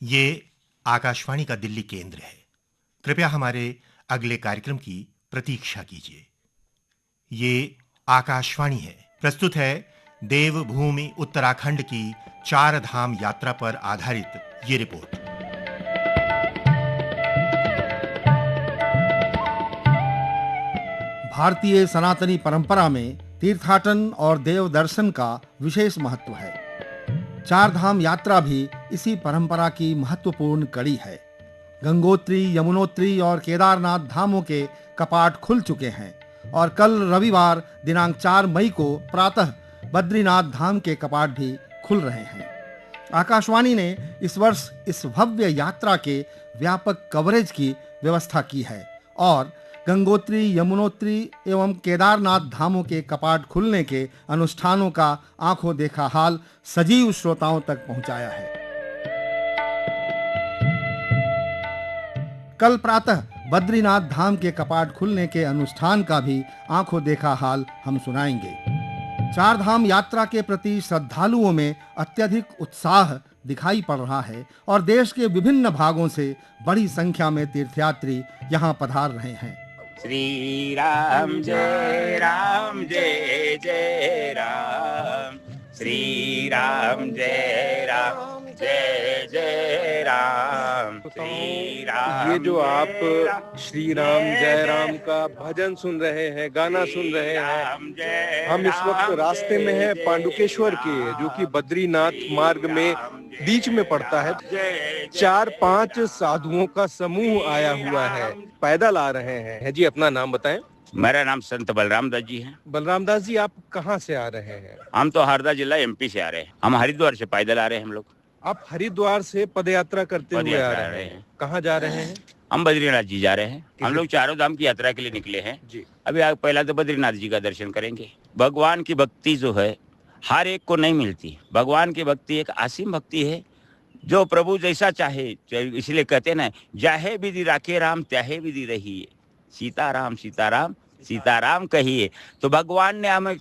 ये आकाशवाणी का दिल्ली केंद्र है। कृपया हमारे अगले कार्यक्रम की प्रतीक्षा कीजिए। ये आकाशवाणी है। प्रस्तुत है देवभूमि उत्तराखंड की 4 धाम यात्रा पर आधारित ये रिपोर्ट। भारतीय सनातनी परंपरा में तीर्थाटन और देव दर्शन का विशेष महत्व है। 4 धाम यात्रा भी इसी परंपरा की महत्वपूर्ण कड़ी है। गंगोत्री, यमुनोत्री और केदारनाथ धामों के कपाट खुल चुके हैं और कल रविवार दिनांक 4 मई को प्रातः बद्रीनाथ धाम के कपाट भी खुल रहे हैं। आकाशवाणी ने इस वर्ष इस भव्य यात्रा के व्यापक कवरेज की व्यवस्था की है और गंगोत्री, यमुनोत्री एवं केदारनाथ धामों के कपाट खुलने के अनुष्ठानों का आंखों देखा हाल सजीव श्रोताओं तक पहुंचाया है। कल प्रातः बद्रीनाथ धाम के कपाट खुलने के अनुष्ठान का भी आंखों देखा हाल हम सुनाएंगे। 4 धाम यात्रा के प्रति श्रद्धालुओं में अत्यधिक उत्साह दिखाई पड़ रहा है और देश के विभिन्न भागों से बड़ी संख्या में तीर्थयात्री यहां पधार रहे हैं। श्री राम जय राम जय जय राम, श्री राम जय राम जय जय राम, श्री राम। ये जो आप श्री राम जय राम का भजन सुन रहे हैं, गाना सुन रहे हैं, हम इस वक्त रास्ते में हैं पांडुकेश्वर के, जो कि बद्रीनाथ मार्ग में बीच में पड़ता है। 4-5 साधुओं का समूह आया हुआ है, पैदल आ रहे हैं। जी, अपना नाम बताएं। मेरा नाम संत बलराम दास जी है। बलराम दास जी, आप कहाँ से आ रहे हैं? हम तो हरदा जिला एमपी से आ रहे हैं। हम हरिद्वार से पैदल आ रहे हैं। हम लोग आप हरिद्वार से पदयात्रा करते हुए आ रहे हैं। कहाँ जा रहे हैं? हम बद्रीनाथ जी जा रहे हैं। हम लोग 4 धाम की यात्रा के लिए निकले हैं जी। अभी पहला तो बद्रीनाथ जी का दर्शन करेंगे। भगवान की भक्ति जो है हर एक को नहीं मिलती। भगवान की भक्ति एक असीम भक्ति है, जो प्रभु जैसा चाहे। इसलिए कहते ना, जाहे विधि राखे राम त्याहे विधि रहिए, सीताराम सीताराम सीताराम कहिए। तो भगवान ने हमें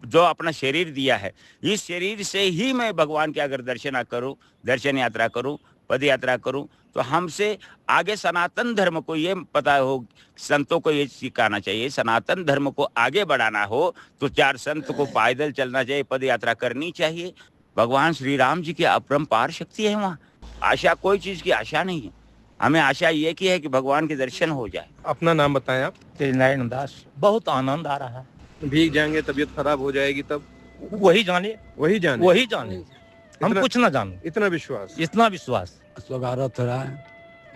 जो अपना शरीर दिया है, इस शरीर से ही मैं भगवान के अगर दर्शन यात्रा करूं, पद यात्रा करूं, तो हमसे आगे सनातन धर्म को ये पता हो, संतों को ये सिखाना चाहिए, सनातन धर्म को आगे बढ़ाना हो तो 4 संत को पैदल चलना चाहिए, पद यात्रा करनी चाहिए। भगवान श्री राम जी की अपरंपार शक्ति है वहाँ। आशा, कोई चीज की आशा नहीं है। हमें आशा ये की है कि भगवान के दर्शन हो जाए। अपना नाम बताएं आप। नारायण दास। बहुत आनंद आ रहा है। भीग जाएंगे, तबीयत खराब हो जाएगी तब? वही जाने। हम कुछ ना जाने। इतना विश्वास। स्वागत हो रहा है।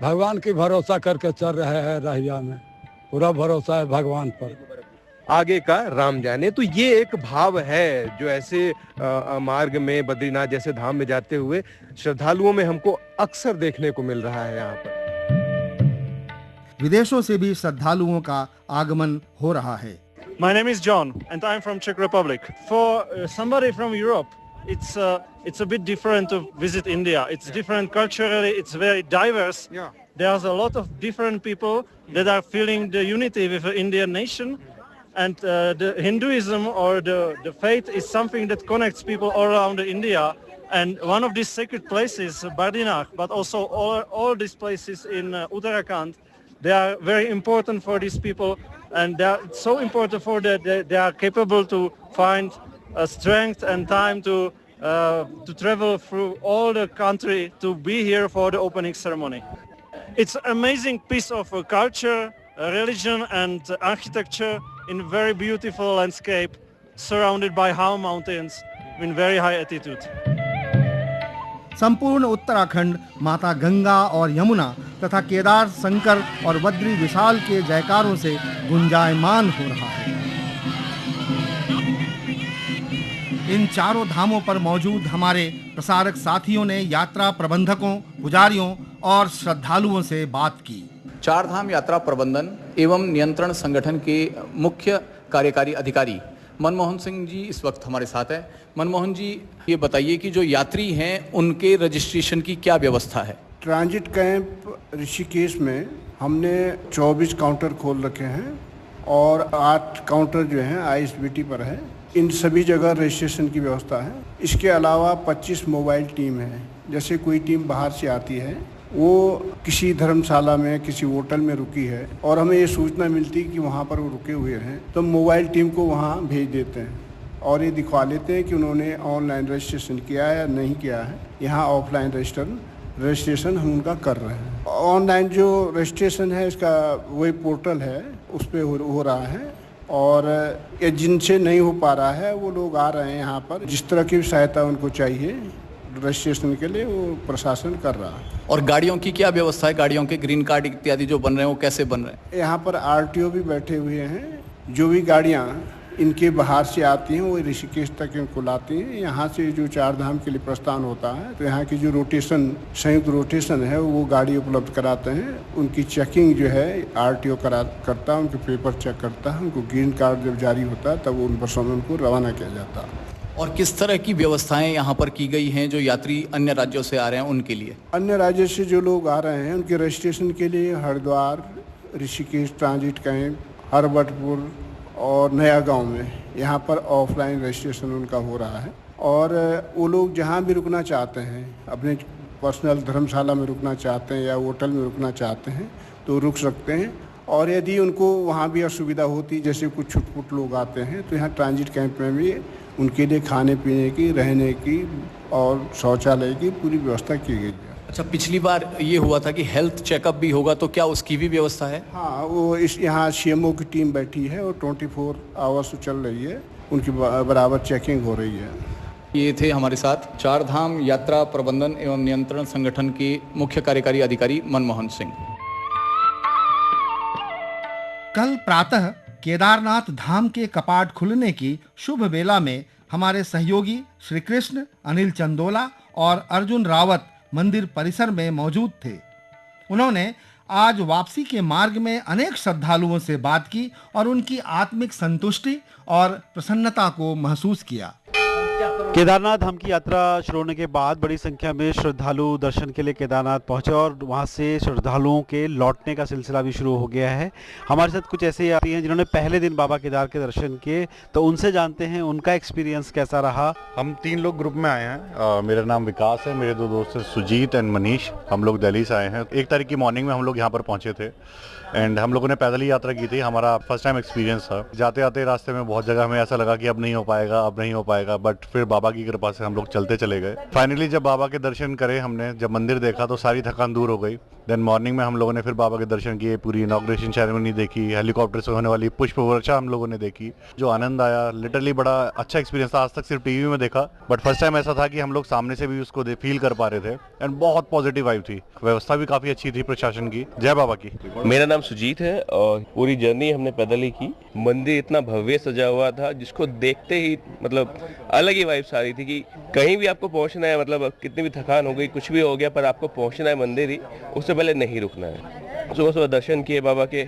भगवान की भरोसा करके चल रहे हैं रहिया में। पूरा भरोसा है भगवान पर। आगे का राम जाने। तो ये एक भाव है जो ऐसे मार्ग में बद्रीनाथ जैसे धाम में जाते हुए श्रद्धालुओं में हमको अक्सर देखने को मिल रहा है। यहाँ पर विदेशों से भी श्रद्धालुओं का आगमन हो रहा है। My name is John and I'm from Czech Republic. For somebody from Europe, it's a bit different to visit India. It's different culturally, it's very diverse. Yeah. There's a lot of different people that are feeling the unity with the Indian nation. And the Hinduism or the faith is something that connects people all around India. And one of these sacred places, Badrinath, but also all these places in Uttarakhand, they are very important for these people. And they are so important for that they are capable to find strength and time to travel through all the country to be here for the opening ceremony. It's an amazing piece of culture, religion and architecture in very beautiful landscape surrounded by high mountains in very high altitude. संपूर्ण उत्तराखंड माता गंगा और यमुना तथा केदार, शंकर और बद्री विशाल के जयकारों से गुंजायमान हो रहा है। इन 4 धामों पर मौजूद हमारे प्रसारक साथियों ने यात्रा प्रबंधकों, पुजारियों और श्रद्धालुओं से बात की। 4 धाम यात्रा प्रबंधन एवं नियंत्रण संगठन के मुख्य कार्यकारी अधिकारी मनमोहन सिंह जी इस वक्त हमारे साथ है। मनमोहन जी, ये बताइए कि जो यात्री हैं उनके रजिस्ट्रेशन की क्या व्यवस्था है? ट्रांजिट कैंप ऋषिकेश में हमने 24 काउंटर खोल रखे हैं और 8 काउंटर जो हैं आईएसबीटी पर है। इन सभी जगह रजिस्ट्रेशन की व्यवस्था है। इसके अलावा 25 मोबाइल टीम है जैसे कोई टीम बाहर से आती है, वो किसी धर्मशाला में किसी होटल में रुकी है और हमें ये सूचना मिलती है कि वहाँ पर वो रुके हुए हैं, तो मोबाइल टीम को वहाँ भेज देते हैं और ये दिखवा लेते हैं कि उन्होंने ऑनलाइन रजिस्ट्रेशन किया है या नहीं किया है। यहाँ ऑफलाइन रजिस्ट्रेशन हम उनका कर रहे हैं। ऑनलाइन जो रजिस्ट्रेशन है इसका वही पोर्टल है, उस पर हो रहा है और ये जिनसे नहीं हो पा रहा है वो लोग आ रहे हैं यहाँ पर। जिस तरह की सहायता उनको चाहिए रजिस्ट्रेशन के लिए वो प्रशासन कर रहा है। और गाड़ियों की क्या व्यवस्था है? गाड़ियों के ग्रीन कार्ड इत्यादि जो बन रहे हैं वो कैसे बन रहे हैं? यहाँ पर आरटीओ भी बैठे हुए हैं। जो भी गाड़ियाँ इनके बाहर से आती हैं वो ऋषिकेश तक इनको लाती हैं। यहाँ से जो चार धाम के लिए प्रस्थान होता है तो यहाँ की जो संयुक्त रोटेशन है वो गाड़ी उपलब्ध कराते हैं। उनकी चेकिंग जो है आरटीओ करता है, उनके पेपर चेक करता है। उनको ग्रीन कार्ड जब जारी होता है तब उन बसों में उनको रवाना किया जाता है। और किस तरह की व्यवस्थाएं यहाँ पर की गई हैं जो यात्री अन्य राज्यों से आ रहे हैं उनके लिए? अन्य राज्यों से जो लोग आ रहे हैं उनके रजिस्ट्रेशन के लिए हरिद्वार, ऋषिकेश ट्रांजिट कैंप, हरबटपुर और नया गांव में यहाँ पर ऑफलाइन रजिस्ट्रेशन उनका हो रहा है। और वो लोग जहाँ भी रुकना चाहते हैं, अपने पर्सनल धर्मशाला में रुकना चाहते हैं या होटल में रुकना चाहते हैं तो रुक सकते हैं। और यदि उनको वहाँ भी असुविधा होती, जैसे कुछ छुटपुट लोग आते हैं, तो यहाँ ट्रांजिट कैंप में भी उनके लिए खाने पीने की, रहने की और शौचालय की पूरी व्यवस्था की गई है। अच्छा, पिछली बार ये हुआ था कि हेल्थ चेकअप भी होगा, तो क्या उसकी भी व्यवस्था है? हाँ, वो यहाँ सीएमओ की टीम बैठी है और 24 आवर्स चल रही है, उनकी बराबर चेकिंग हो रही है। ये थे हमारे साथ चार धाम यात्रा प्रबंधन एवं नियंत्रण संगठन के मुख्य कार्यकारी अधिकारी मनमोहन सिंह। कल प्रातः केदारनाथ धाम के कपाट खुलने की शुभ बेला में हमारे सहयोगी श्री कृष्ण, अनिल चंदोला और अर्जुन रावत मंदिर परिसर में मौजूद थे। उन्होंने आज वापसी के मार्ग में अनेक श्रद्धालुओं से बात की और उनकी आत्मिक संतुष्टि और प्रसन्नता को महसूस किया। केदारनाथ धाम की यात्रा शुरू होने के बाद बड़ी संख्या में श्रद्धालु दर्शन के लिए केदारनाथ पहुंचे और वहां से श्रद्धालुओं के लौटने का सिलसिला भी शुरू हो गया है। हमारे साथ कुछ ऐसे यात्री हैं जिन्होंने पहले दिन बाबा केदार के दर्शन किए, तो उनसे जानते हैं उनका एक्सपीरियंस कैसा रहा। हम 3 लोग ग्रुप में आए हैं। मेरा नाम विकास है, मेरे 2 दोस्त हैं सुजीत एंड मनीष। हम लोग दिल्ली से आए हैं। 1 तारीख की मॉर्निंग में हम लोग यहाँ पर पहुंचे थे एंड हम लोगों ने पैदल ही यात्रा की थी। हमारा फर्स्ट टाइम एक्सपीरियंस था। जाते आते रास्ते में बहुत जगह हमें ऐसा लगा कि अब नहीं हो पाएगा, बट फिर बाबा की कृपा से हम लोग चलते चले गए। फाइनली जब बाबा के दर्शन करे हमने, जब मंदिर देखा तो सारी थकान दूर हो गई। देन मॉर्निंग में हम लोगों ने फिर बाबा के दर्शन किए, पूरी इनॉग्रेशन सेरेमनी देखी, हेलीकॉप्टर से होने वाली पुष्प वर्षा हम लोगों ने देखी। जो आनंद आया, लिटरली बड़ा अच्छा एक्सपीरियंस था। आज तक सिर्फ टीवी में देखा, बट फर्स्ट टाइम ऐसा था कि हम लोग सामने से भी उसको फील कर पा रहे थे एंड बहुत पॉजिटिव वाइब थी। व्यवस्था भी काफी अच्छी थी प्रशासन की। जय बाबा की। मेरा नाम सुजीत है और पूरी जर्नी हमने पैदल ही की। मंदिर इतना भव्य सजा हुआ था जिसको देखते ही मतलब अलग ही वाइब्स आ रही थी कि कहीं भी आपको पहुंचना है, मतलब कितनी भी थकान हो गई, कुछ भी हो गया, पर आपको पहुंचना है मंदिर ही, उससे पहले नहीं रुकना है। सुबह सुबह दर्शन किए बाबा के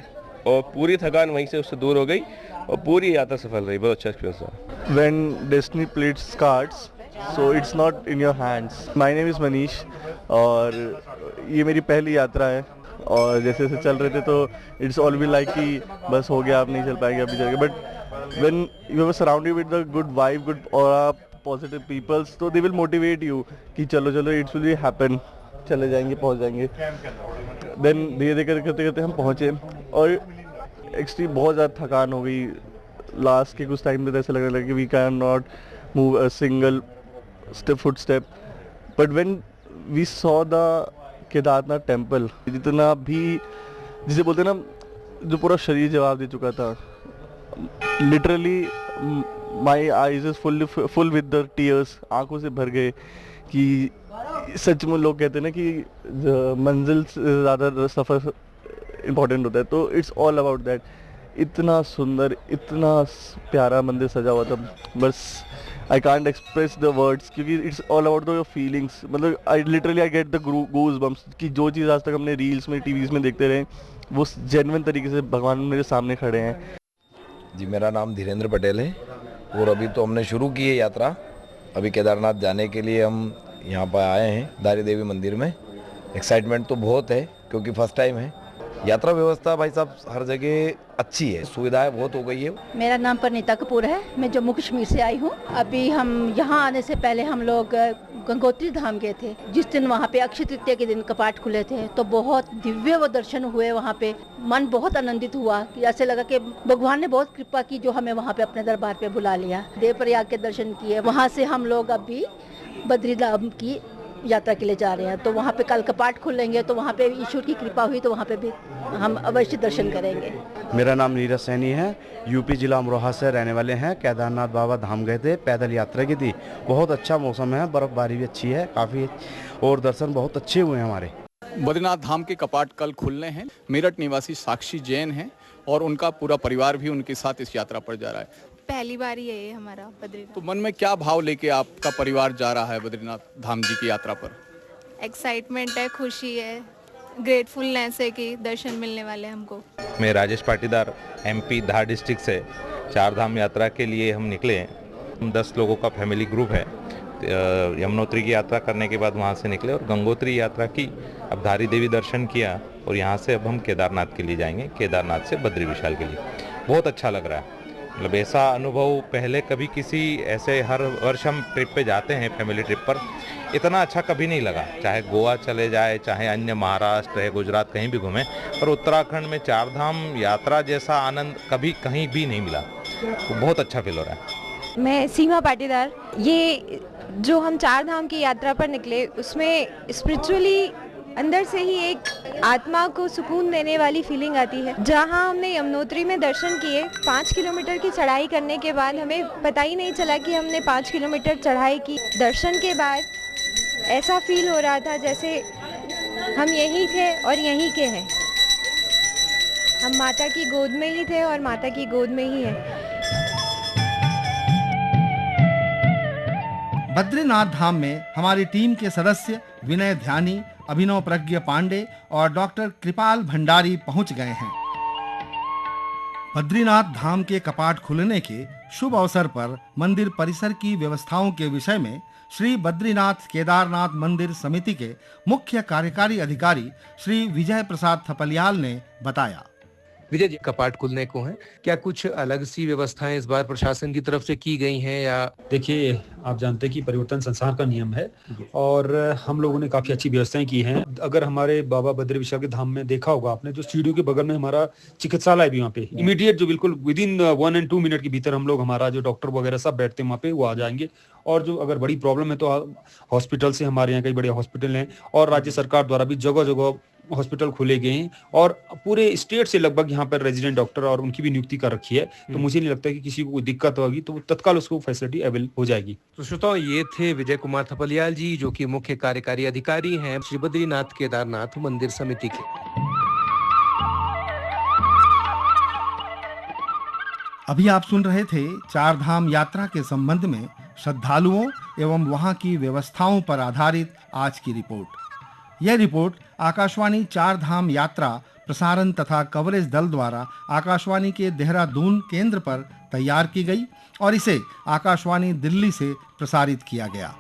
और पूरी थकान वहीं से उससे दूर हो गई और पूरी यात्रा सफल रही। बहुत अच्छा एक्सपीरियंस था। When destiny plays cards, so it's not in your hands. My name is Manish और ये मेरी पहली यात्रा है और जैसे जैसे चल रहे थे तो इट्स ऑलवेज लाइक कि बस हो गया, आप नहीं चल पाएंगे, अभी चलेंगे। But when you are surrounded with the good vibe, good aura, positive peoples, तो दे विल मोटिवेट यू कि चलो चलो इट्स विल हैपन, चले जाएंगे, पहुंच जाएंगे। देन धीरे धीरे करते करते हम पहुंचे और एक्चुअली बहुत ज़्यादा थकान हो गई। लास्ट के कुछ टाइम में ऐसा लगने लगा कि we can not move a single foot step. But when we saw the Kedarnath temple, जितना भी जिसे बोलते हैं ना, जो पूरा शरीर जवाब दे चुका था। Literally my eyes is full with the tears, आंखों से भर गए कि सच में लोग कहते हैं ना कि मंजिल से ज़्यादा सफ़र इम्पोर्टेंट होता है, तो इट्स ऑल अबाउट दैट। इतना सुंदर, इतना प्यारा मंदिर सजा हुआ था, बस I can't express the words, क्योंकि it's all about the feelings. मतलब I get the goosebumps कि जो चीज़ आज तक हमने रील्स में, टीवीज़ में देखते रहे, वो जेन्युइन तरीके से भगवान मेरे सामने खड़े हैं। जी, मेरा नाम धीरेन्द्र पटेल है और अभी तो हमने शुरू की है यात्रा। अभी केदारनाथ जाने के लिए हम यहाँ पर आए हैं दारी देवी मंदिर में। एक्साइटमेंट तो बहुत है क्योंकि फर्स्ट टाइम है। यात्रा व्यवस्था भाई साहब हर जगह अच्छी है, सुविधाएं बहुत हो गई है। मेरा नाम परिणीता कपूर है, मैं जम्मू कश्मीर से आई हूँ। अभी हम यहाँ आने से पहले हम लोग गंगोत्री धाम गए थे, जिस दिन वहाँ पे अक्षय तृतीया के दिन कपाट खुले थे, तो बहुत दिव्य वो दर्शन हुए। वहाँ पे मन बहुत आनंदित हुआ कि ऐसे लगा कि भगवान ने बहुत कृपा की जो हमें वहाँ पे अपने दरबार पे बुला लिया। देवप्रयाग के दर्शन किए। वहाँ से हम लोग अभी बद्रीधाम की यात्रा के लिए जा रहे हैं, तो वहाँ पे कल कपाट खुलेंगे, तो वहाँ पे ईश्वर की कृपा हुई तो वहाँ पे भी हम अवश्य दर्शन करेंगे। मेरा नाम नीरज सैनी है, यूपी जिला अमरोहा से रहने वाले हैं। केदारनाथ बाबा धाम गए थे, पैदल यात्रा की थी। बहुत अच्छा मौसम है, बर्फबारी भी अच्छी है काफ़ी, और दर्शन बहुत अच्छे हुए हैं हमारे। बद्रीनाथ धाम के कपाट कल खुलने हैं। मेरठ निवासी साक्षी जैन हैं और उनका पूरा परिवार भी उनके साथ इस यात्रा पर जा रहा है। पहली बार ही है ये हमारा बद्रीनाथ। तो मन में क्या भाव लेके आपका परिवार जा रहा है बद्रीनाथ धाम जी की यात्रा पर? एक्साइटमेंट है, खुशी है, ग्रेटफुलनेस है कि दर्शन मिलने वाले हमको। मैं राजेश पाटीदार, एमपी धार डिस्ट्रिक्ट से चार धाम यात्रा के लिए हम निकले हैं। हम 10 लोगों का फैमिली ग्रुप है। यमुनोत्री की यात्रा करने के बाद वहाँ से निकले और गंगोत्री यात्रा की, अब धारी देवी दर्शन किया और यहाँ से अब हम केदारनाथ के लिए जाएंगे, केदारनाथ से बद्री विशाल के लिए। बहुत अच्छा लग रहा है, मतलब ऐसा अनुभव पहले कभी किसी ऐसे, हर वर्ष हम ट्रिप पे जाते हैं फैमिली ट्रिप पर, इतना अच्छा कभी नहीं लगा। चाहे गोवा चले जाए, चाहे अन्य महाराष्ट्र है, गुजरात, कहीं भी घूमें, पर उत्तराखंड में चार धाम यात्रा जैसा आनंद कभी कहीं भी नहीं मिला। तो बहुत अच्छा फील हो रहा है। मैं सीमा पाटीदार। ये जो हम चार धाम की यात्रा पर निकले, उसमें स्पिरिचुअली अंदर से ही एक आत्मा को सुकून देने वाली फीलिंग आती है। जहां हमने यमुनोत्री में दर्शन किए, 5 किलोमीटर की चढ़ाई करने के बाद हमें पता ही नहीं चला कि हमने 5 किलोमीटर चढ़ाई की। दर्शन के बाद ऐसा फील हो रहा था जैसे हम यहीं थे और यहीं के हैं। हम माता की गोद में ही थे और माता की गोद में ही हैं। बद्रीनाथ धाम में हमारी टीम के सदस्य विनय ध्यानी, अभिनव प्रज्ञ पांडे और डॉक्टर कृपाल भंडारी पहुंच गए हैं। बद्रीनाथ धाम के कपाट खुलने के शुभ अवसर पर मंदिर परिसर की व्यवस्थाओं के विषय में श्री बद्रीनाथ केदारनाथ मंदिर समिति के मुख्य कार्यकारी अधिकारी श्री विजय प्रसाद थपलियाल ने बताया। विजय जी, कपाट खुलने को हैं, क्या कुछ अलग सी व्यवस्थाएं इस बार प्रशासन की तरफ से की गई हैं या? देखिए, आप जानते हैं कि परिवर्तन संसार का नियम है और हम लोगों ने काफी अच्छी व्यवस्थाएं की हैं। अगर हमारे बाबा बद्री विशाल के धाम में देखा होगा आपने, जो सीढ़ियों के बगल में हमारा चिकित्सालय भी वहाँ पे इमीडिएट, जो बिल्कुल विदिन 1 और 2 मिनट के भीतर हम लोग, हमारा जो डॉक्टर वगैरह सब बैठते हैं वहाँ पे, वो आ जाएंगे। और जो अगर बड़ी प्रॉब्लम है तो हॉस्पिटल से, हमारे यहाँ कई बड़े हॉस्पिटल हैं और राज्य सरकार द्वारा भी जगह जगह हॉस्पिटल खोले गए हैं और पूरे स्टेट से लगभग यहाँ पर रेजिडेंट डॉक्टर और उनकी भी नियुक्ति कर रखी है। तो मुझे नहीं लगता कि किसी को कोई दिक्कत होगी, तो तत्काल उसको फैसिलिटी अवेल हो जाएगी। तो श्रोताओं, ये थे विजय कुमार थपलियाल जी, जो कि मुख्य कार्यकारी अधिकारी हैं श्री बद्रीनाथ केदारनाथ मंदिर समिति के। अभी आप सुन रहे थे चार धाम यात्रा के संबंध में श्रद्धालुओं एवं वहां की व्यवस्थाओं पर आधारित आज की रिपोर्ट। यह रिपोर्ट आकाशवाणी चार धाम यात्रा प्रसारण तथा कवरेज दल द्वारा आकाशवाणी के देहरादून केंद्र पर तैयार की गई और इसे आकाशवाणी दिल्ली से प्रसारित किया गया।